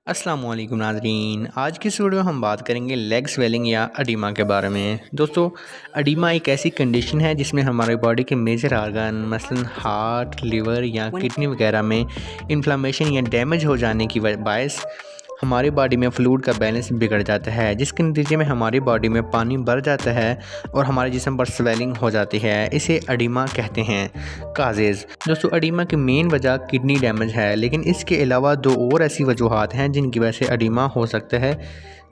अस्सलाम वालेकुम नाज़रीन। आज की इस वीडियो में हम बात करेंगे लेग स्वेलिंग या अडीमा के बारे में। दोस्तों, अडीमा एक ऐसी कंडीशन है जिसमें हमारे बॉडी के मेजर ऑर्गन मसलन हार्ट, लिवर या किडनी वगैरह में इन्फ्लामेशन या डैमेज हो जाने की बायस हमारी बॉडी में फ्लूइड का बैलेंस बिगड़ जाता है, जिसके नतीजे में हमारी बॉडी में पानी भर जाता है और हमारे जिस्म पर स्वेलिंग हो जाती है। इसे अडीमा कहते हैं। काजेज़ दोस्तों, अडीमा की मेन वजह किडनी डैमेज है, लेकिन इसके अलावा दो और ऐसी वजूहात हैं जिनकी वजह से अडीमा हो सकता है,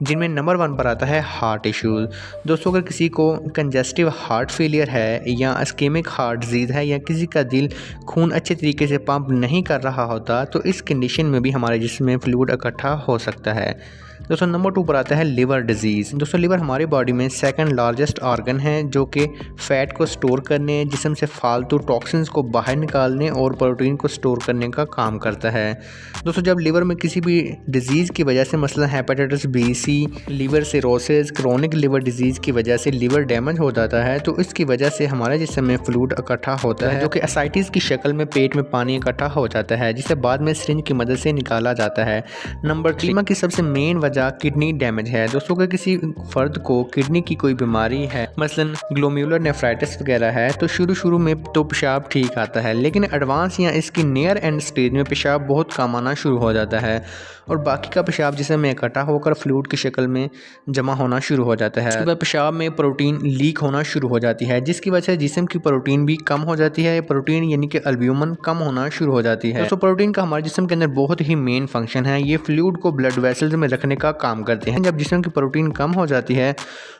जिनमें नंबर 1 पर आता है हार्ट इश्यूज़। दोस्तों, अगर किसी को कंजेस्टिव हार्ट फेलियर है या इस्केमिक हार्ट डिजीज़ है या किसी का दिल खून अच्छे तरीके से पंप नहीं कर रहा होता, तो इस कंडीशन में भी हमारे जिस्म में फ्लूइड इकट्ठा हो सकता है। दोस्तों, नंबर 2 पर आता है लिवर डिजीज़। दोस्तों, लिवर हमारी बॉडी में सेकंड लार्जेस्ट ऑर्गन है, जो कि फ़ैट को स्टोर करने, जिस्म से फालतू टॉक्सिन्स को बाहर निकालने और प्रोटीन को स्टोर करने का काम करता है। दोस्तों, जब लिवर में किसी भी डिजीज़ की वजह से मसलन hepatitis B, C, liver cirrhosis, chronic liver disease की वजह से लिवर डैमेज हो जाता है, तो इसकी वजह से हमारे जिस्म में फ्लूइड इकट्ठा होता है, जो कि एसाइटिस की शक्ल में पेट में पानी इकट्ठा हो जाता है, जिसे बाद में सिरिंज की मदद से निकाला जाता है। नंबर 3 की सबसे मेन वजह किडनी डैमेज है। दोस्तों, अगर किसी फर्द को किडनी की कोई बीमारी है, मसलन ग्लोमेरुलर नेफ्राइटिस वगैरह है, तो शुरू में तो पेशाब ठीक आता है, लेकिन एडवांस या इसकी नियर एंड स्टेज में पेशाब बहुत कम आना शुरू हो जाता है और बाकी का पेशाब जिसम में इकट्ठा होकर फ्लूइड की शक्ल में जमा होना शुरू हो जाता है। उसके बाद पेशाब में प्रोटीन लीक होना शुरू हो जाती है, जिसकी वजह से जिस्म की प्रोटीन भी कम हो जाती है। प्रोटीन यानी कि अल्ब्यूमिन कम होना शुरू हो जाती है। दोस्तों, प्रोटीन का हमारे जिस्म के अंदर बहुत ही मेन फंक्शन है। ये फ्लूइड को ब्लड वेसल्स में रखने का काम करते हैं। जब जिस्म की प्रोटीन कम हो जाती है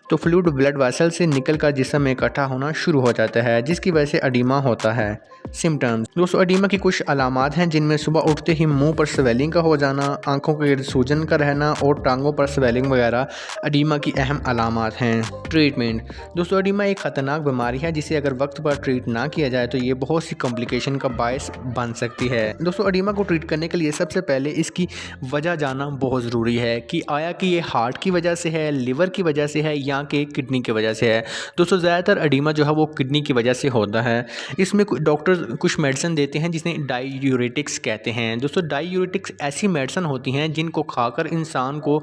तो फ्लूइड ब्लड वेसल से निकल कर जिस्म में इकट्ठा होना शुरू हो जाता है, जिसकी वजह से अडीमा होता है। सिम्टम्स दोस्तों, अडीमा की कुछ अलामात हैं, जिनमें सुबह उठते ही मुंह पर स्वेलिंग का हो जाना, आंखों के गिर्द सूजन का रहना और टांगों पर स्वेलिंग वगैरह अडीमा की अहम अलामात हैं। ट्रीटमेंट दोस्तों, अडीमा एक ख़तरनाक बीमारी है, जिसे अगर वक्त पर ट्रीट ना किया जाए तो ये बहुत सी कॉम्प्लिकेशन का बायस बन सकती है। दोस्तों, अडीमा को ट्रीट करने के लिए सबसे पहले इसकी वजह जानना बहुत ज़रूरी है कि आया कि ये हार्ट की वजह से है, लिवर की वजह से है या कि किडनी की वजह से है। दोस्तों, ज़्यादातर अडीमा जो है वो किडनी की वजह से होता है। इसमें डॉक्टर कुछ मेडिसिन देते हैं जिन्हें डायूरेटिक्स कहते हैं। दोस्तों, डायूरेटिक्स ऐसी मेडिसिन होती हैं जिनको खाकर इंसान को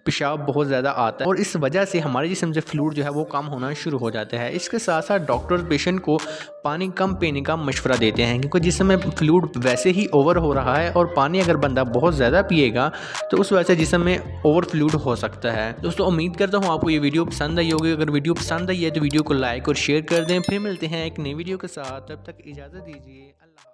पेशाब बहुत ज़्यादा आता है और इस वजह से हमारे जिस्म से फ्लूइड जो है वो कम होना शुरू हो जाता है। इसके साथ साथ डॉक्टर पेशेंट को पानी कम पीने का मशवरा देते हैं, क्योंकि जिसम में फ्लूइड वैसे ही ओवर हो रहा है और पानी अगर बंदा बहुत ज़्यादा पिएगा तो उस वजह से जिस्म में ओवर फ्लूइड हो सकता है। दोस्तों, उम्मीद करता हूँ आपको ये वीडियो पसंद आई होगी। अगर वीडियो पसंद आई है तो वीडियो को लाइक और शेयर कर दें। फिर मिलते हैं एक नई वीडियो के साथ, तब तक इजाज़त दीजिए। अल्लाह।